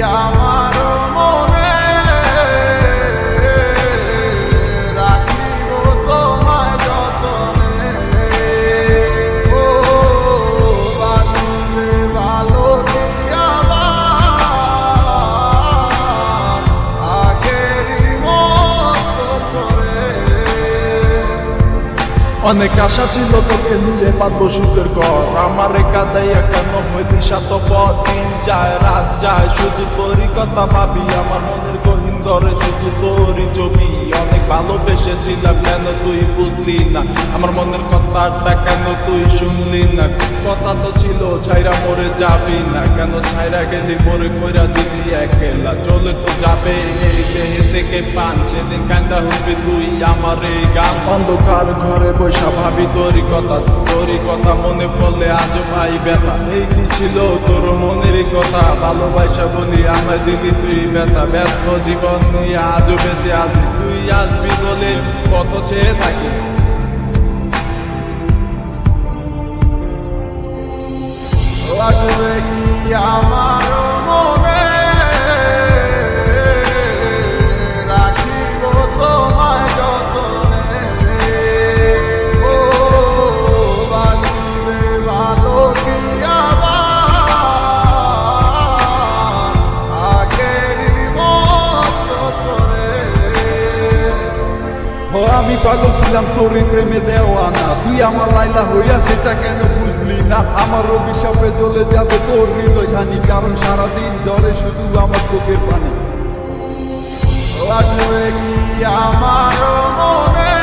আমার মনে রাখিব তোমায় যতনে। ও বাঁচিবে ভালো কি আবার আগেরই মতো করে। অনেক আশা ছিল তোকে নিয়ে পারবো সুখের ঘর, আমারে কাঁদাইয়া কেন হইলি স্বার্থপর। দিন যায় রাত যায় শুধু তোরই কথা ভাবি, আমার মনের গহীন ধরে শুধু তোরই ছবি। অনেক ভালোবেসেছিলাম কেন তুই বুঝলি না, আমার মনের কথাটা কেন তুই শুনলি না। কথা তো ছিল ছাইরা মরে যাবি না, কেন ছাইরা গেলি মরে কইরা দিলি একলা। চলে তো যাবে এই দেহে থেকে পান, সেদিন কান্দা হবি তুই আমার এই গান। অন্ধকার ঘরে বৈশা ভাবি তোরই কথা মনে পড়লে আজও ভাই ব্যথা। এই কি ছিল তোর মনেরই কথা, ভালোবাসা বলি আমায় দিলি তুই ব্যথা। ব্যস্ত জীবন নিয়ে আজও বেঁচে আছি, তুই আসবি বলে কত চেয়ে থাকি। লাগবে কি আমার মনে রাখিব তোমায় যতনে। ও বাঁচিবে ভালো কি আবার আগেরই মতো করে। ও আমি পাগল ছিলাম তোরই প্রেমে দেওয়ানা, তুই আমার লাইলা হইয়া সেটা কেন বুঝলি না। আমার অভিশাপে জ্বলে যাবে তোর হৃদয় খানি, কারণ সারাদিন জ্বরে শুধু আমার চোখের পানি। লাগবে কি আমার মনে